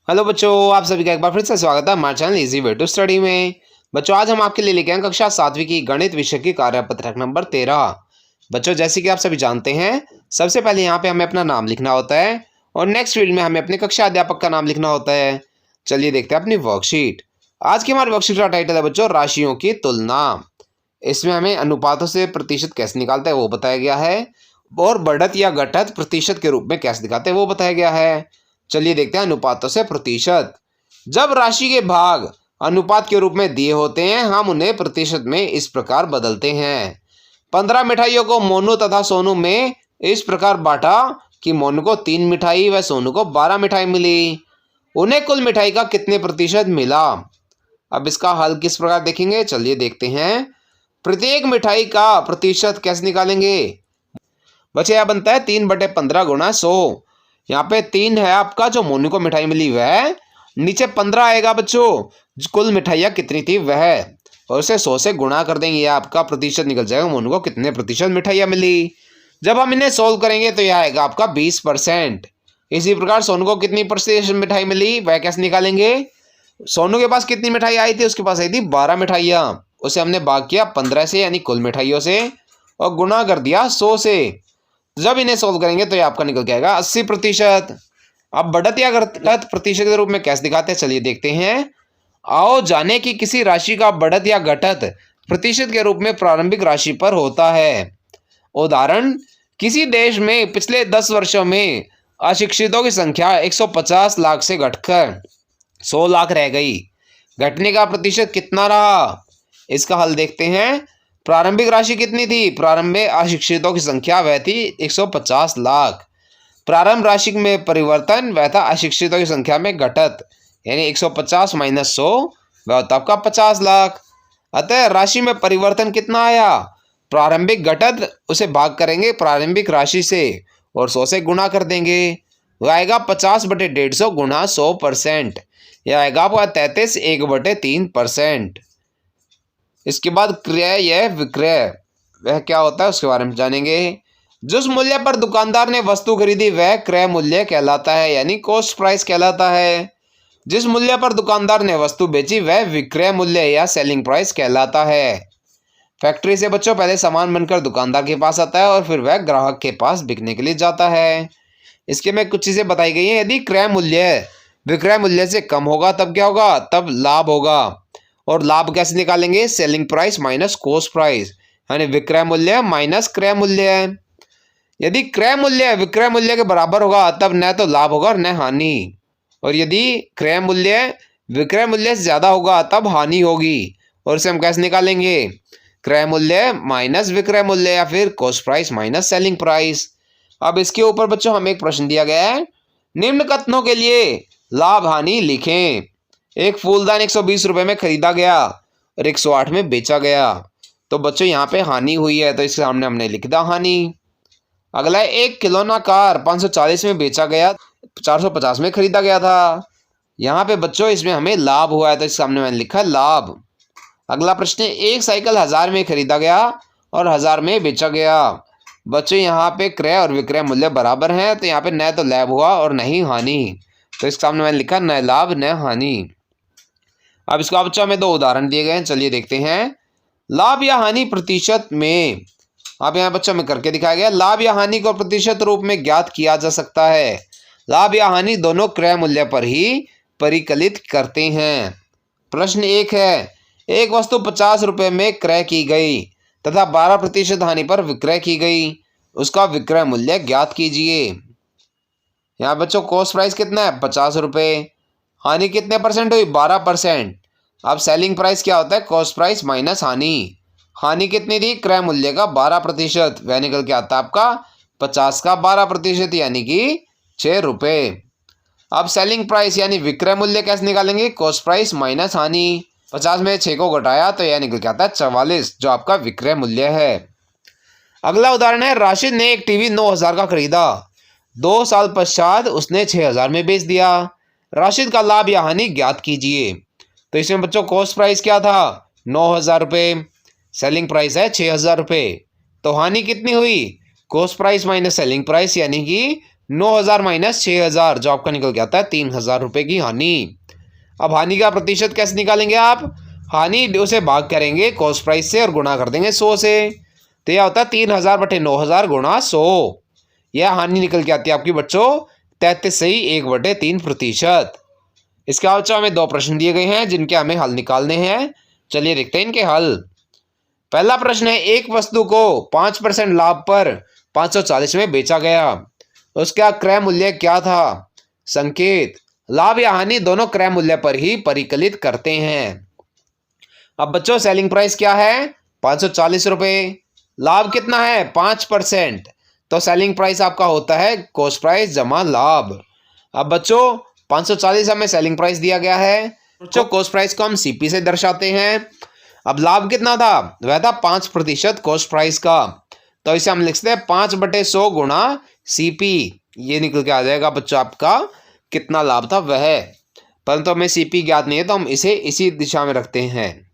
Hello बच्चों, आप सभी का एक बार फिर से स्वागत है हमारे channel easy way to study में। बच्चों, आज हम आपके लिए लेके आए कक्षा 7वीं की गणित विषय की कार्यपत्रक नंबर 13। बच्चों, जैसे कि आप सभी जानते हैं, सबसे पहले यहाँ पे हमें अपना नाम लिखना होता है और नेक्स्ट फील्ड में हमें अपने कक्षा अध्यापक का नाम लिखना होता है। चलिए देखते हैं अपनी वर्कशीट। आज की हमारी वर्कशीट का टाइटल है बच्चों राशियों की तुलना। इसमें हमें अनुपातों से प्रतिशत कैसे निकालते हैं वो बताया गया है और बढ़त या घटत प्रतिशत के रूप में कैसे दिखाते हैं वो बताया गया है। चलिए देखते हैं अनुपातों से प्रतिशत। जब राशि के भाग अनुपात के रूप में दिए होते हैं, हम उन्हें प्रतिशत में इस प्रकार बदलते हैं। 15 मिठाइयों को मोनू तथा सोनू में इस प्रकार बांटा कि मोनू को 3 मिठाई व सोनू को 12 मिठाई मिली। उन्हें कुल मिठाई का कितने प्रतिशत मिला? अब इसका हल किस प्रकार देखेंगे, चलिए देखते हैं। प्रत्येक मिठाई का प्रतिशत कैसे निकालेंगे? बच्चे यह बनता है 3/15 गुणा 100। यहाँ पे 3 है आपका जो मोनू को मिठाई मिली वह, नीचे 15 आएगा बच्चों कुल मिठाइयाँ कितनी थी वह, और उसे 100 से गुणा कर देंगे, यह आपका प्रतिशत निकल जाएगा मोनू को कितने प्रतिशत मिठाइयाँ मिली। जब हम इन्हें सोल्व करेंगे तो यह आएगा आपका 20%। इसी प्रकार सोनू को कितनी प्रतिशत मिठाई मिली वह कैसे निकालेंगे? सोनू के पास कितनी मिठाई आई थी? उसके पास आई थी 12 मिठाइयाँ। उसे हमने भाग किया 15 से यानी कुल मिठाइयों से और गुणा कर दिया 100 से। जब इन्हें सोल्व करेंगे तो ये आपका निकल के आएगा 80%। अब बढ़त या घटत प्रतिशत के रूप में कैसे दिखाते हैं, चलिए देखते हैं। आओ जाने कि किसी राशि का बढ़त या घटत प्रतिशत के रूप में प्रारंभिक राशि पर होता है। उदाहरण, किसी देश में पिछले 10 वर्षों में अशिक्षितों की संख्या 150 लाख से घटकर 100 लाख रह गई। घटने का प्रतिशत कितना रहा? इसका हल देखते हैं। प्रारंभिक राशि कितनी थी? प्रारंभ में अशिक्षितों की संख्या वह थी 150 लाख। प्रारंभ राशि में परिवर्तन वह था अशिक्षितों की संख्या में घटत, यानी 150 माइनस 100 वह होता आपका 50 लाख। अतः राशि में परिवर्तन कितना आया? प्रारंभिक घटत उसे भाग करेंगे प्रारंभिक राशि से और 100 से गुणा कर देंगे, वह आएगा 50/150 गुणा 100%। यह आएगा आपका 33 1/3%। इसके बाद क्रय या विक्रय वह क्या होता है उसके बारे में जानेंगे। जिस मूल्य पर दुकानदार ने वस्तु खरीदी वह क्रय मूल्य कहलाता है, यानी कॉस्ट प्राइस कहलाता है। जिस मूल्य पर दुकानदार ने वस्तु बेची वह विक्रय मूल्य या सेलिंग प्राइस कहलाता है। फैक्ट्री से बच्चों पहले सामान बनकर दुकानदार के पास आता है और फिर वह ग्राहक के पास बिकने के लिए जाता है। इसके में कुछ चीजें बताई गई हैं। यदि क्रय मूल्य विक्रय मूल्य से कम होगा तब क्या होगा? तब लाभ होगा। और लाभ कैसे निकालेंगे? Selling price minus cost price, यानी विक्रय मूल्य माइनस क्रय मूल्य। यदि क्रय मूल्य विक्रय मूल्य के बराबर होगा तब न तो लाभ होगा और न हानि। और यदि क्रय मूल्य विक्रय मूल्य से ज्यादा होगा तब हानि होगी। और इसे हम कैसे निकालेंगे? क्रय मूल्य माइनस विक्रय मूल्य या फिर cost price minus selling price. अब इसके ऊपर बच्चों हमें एक प्रश्न दिया गया है। निम्न कथनों के लिए लाभ हानि लिखें। एक फूलदान 120 रुपए में खरीदा गया और 108 में बेचा गया, तो बच्चों यहाँ पे हानि हुई है तो इसके सामने हमने लिख दिया हानि। अगला है, एक खिलौना कार 540 में बेचा गया 450 में खरीदा गया था। यहाँ पे बच्चों इसमें हमें लाभ हुआ है तो इसके सामने मैंने लिखा लाभ। अगला प्रश्न है, एक साइकिल 1000 में खरीदा गया और 1000 में बेचा गया। बच्चों यहाँ पे क्रय और विक्रय मूल्य बराबर हैं तो यहाँ पे न तो लाभ हुआ और न ही हानि, तो इसके सामने मैंने लिखा न लाभ न हानि। अब इसका बच्चों हमें 2 उदाहरण दिए गए हैं, चलिए देखते हैं। लाभ या हानि प्रतिशत में, अब यहाँ बच्चों में करके दिखाया गया। लाभ या हानि को प्रतिशत रूप में ज्ञात किया जा सकता है। लाभ या हानि दोनों क्रय मूल्य पर ही परिकलित करते हैं। प्रश्न 1 है, एक वस्तु 50 रुपए में क्रय की गई तथा 12% हानि पर विक्रय की गई, उसका विक्रय मूल्य ज्ञात कीजिए। यहाँ बच्चों कॉस्ट प्राइस कितना है? 50 रुपये। हानि कितने परसेंट हुई? 12%। अब सेलिंग प्राइस क्या होता है? कॉस्ट प्राइस माइनस हानि। हानि कितनी थी? क्रय मूल्य का 12%, वह निकल के आता है आपका 50 का 12% यानी कि 6 रुपये। अब सेलिंग प्राइस यानी विक्रय मूल्य कैसे निकालेंगे? कॉस्ट प्राइस माइनस हानि। 50 में 6 को घटाया तो यह निकल के आता है 44, जो आपका विक्रय मूल्य है। अगला उदाहरण है, राशिद ने एक टीवी 9000 का खरीदा, 2 साल पश्चात उसने 6000 में बेच दिया। राशिद का लाभ या हानि ज्ञात कीजिए। तो इसमें बच्चों कॉस्ट प्राइस क्या था? 9000 रुपये। सेलिंग प्राइस है 6000 रुपये। तो हानि कितनी हुई? Cost price minus selling price यानी कि 9,000 माइनस 6,000 जो आपका निकल के आता है 3,000 रुपये की हानि। अब हानि का प्रतिशत कैसे निकालेंगे आप? हानि उसे भाग करेंगे कॉस्ट प्राइस से और गुणा कर देंगे 100 से। तो यह होता है 3,000 बटे 9,000 गुणा 100। यह हानि निकल के आती है आपकी बच्चों 33.1/3%। इसके बाद हमें 2 प्रश्न दिए गए हैं जिनके हमें हल निकालने हैं। चलिए देखते हैं इनके हल। पहला प्रश्न है, एक वस्तु को 5% लाभ पर 540 में बेचा गया, उसका क्रय मूल्य क्या था? संकेत, लाभ या हानि दोनों क्रय मूल्य पर ही परिकलित करते हैं। अब बच्चों सेलिंग प्राइस क्या है? 540 रुपये। लाभ कितना है? 5%। तो सेलिंग प्राइस आपका होता है कॉस्ट प्राइस जमा लाभ। अब बच्चों 540 हमें सेलिंग प्राइस दिया गया है। बच्चों कॉस्ट प्राइस को हम सीपी से दर्शाते हैं। अब लाभ कितना था? वह था 5% कॉस्ट प्राइस का। तो इसे हम लिखते हैं 5/100 गुणा सीपी। ये निकल के आ जाएगा बच्चों आपका कितना लाभ था वह। परंतु हमें सीपी ज्ञात नहीं है तो हम इसे इसी दिशा में रखते हैं।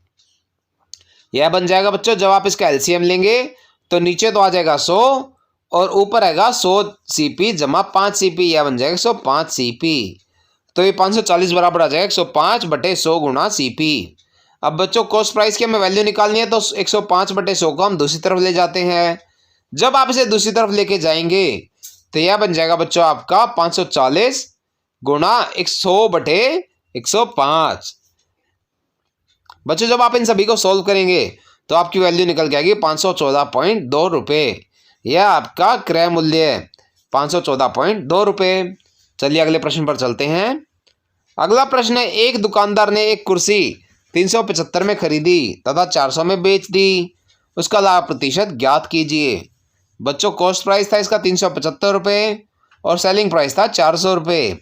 यह बन जाएगा बच्चों, जब आप इसका एलसीएम लेंगे तो नीचे तो आ जाएगा 100 और ऊपर आएगा 100 सीपी जमा 5 सीपी। यह बन जाएगा 105 सीपी। तो ये 540 बराबर आ जाएगा 105/100 गुणा सीपी। अब बच्चों कॉस्ट प्राइस की हमें वैल्यू निकालनी है तो 105/100 को हम दूसरी तरफ ले जाते हैं। जब आप इसे दूसरी तरफ लेके जाएंगे तो यह बन जाएगा बच्चों आपका 540 गुणा 100/105। बच्चों जब आप इन सभी को सॉल्व करेंगे तो आपकी वैल्यू निकल के आएगी 514.2 रुपये। यह आपका क्रय मूल्य है 514.2 रुपये। चलिए अगले प्रश्न पर चलते हैं। अगला प्रश्न है, एक दुकानदार ने एक कुर्सी 375 में खरीदी तथा 400 में बेच दी, उसका लाभ प्रतिशत ज्ञात कीजिए। बच्चों कॉस्ट प्राइस था इसका 375 रुपये और सेलिंग प्राइस था 400 रुपये।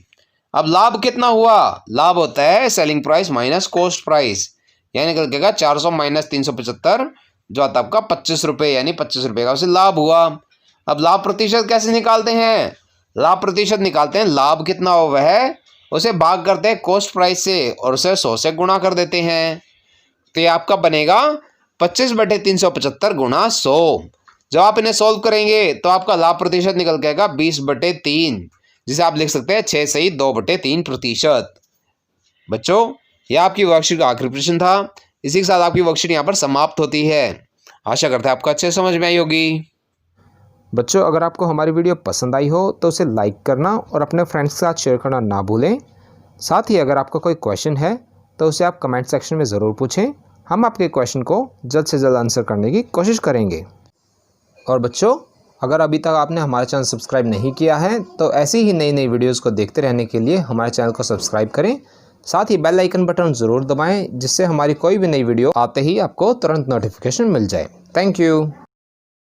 अब लाभ कितना हुआ? लाभ होता है selling price minus cost price. यानी निकल के 400 माइनस 375 जो आता है आपका 25 रुपये, यानी 25 रुपये का उसे लाभ हुआ। अब लाभ प्रतिशत कैसे निकालते हैं? लाभ प्रतिशत निकालते हैं, लाभ कितना हो वह उसे भाग करते हैं कॉस्ट प्राइस से और उसे 100 से गुणा कर देते हैं। तो ये आपका बनेगा 25/375 गुणा 100। जब आप इन्हें सॉल्व करेंगे तो आपका लाभ प्रतिशत निकल के आएगा 20/3, जिसे आप लिख सकते हैं 6 सही 2/3%। बच्चों यह आपकी वर्कशीट का आखिरी प्रश्न था। इसी के साथ आपकी वर्कशीट यहाँ पर समाप्त होती है। आशा करते हैं आपको अच्छे समझ में आई होगी। बच्चों अगर आपको हमारी वीडियो पसंद आई हो तो उसे लाइक करना और अपने फ्रेंड्स के साथ शेयर करना ना भूलें। साथ ही अगर आपका कोई क्वेश्चन है तो उसे आप कमेंट सेक्शन में ज़रूर पूछें। हम आपके क्वेश्चन को जल्द से जल्द आंसर करने की कोशिश करेंगे। और बच्चों अगर अभी तक आपने हमारा चैनल सब्सक्राइब नहीं किया है तो ऐसी ही नई नई वीडियोज़ को देखते रहने के लिए हमारे चैनल को सब्सक्राइब करें। साथ ही बेल आइकन बटन ज़रूर दबाएँ जिससे हमारी कोई भी नई वीडियो आते ही आपको तुरंत नोटिफिकेशन मिल जाए। Thank you.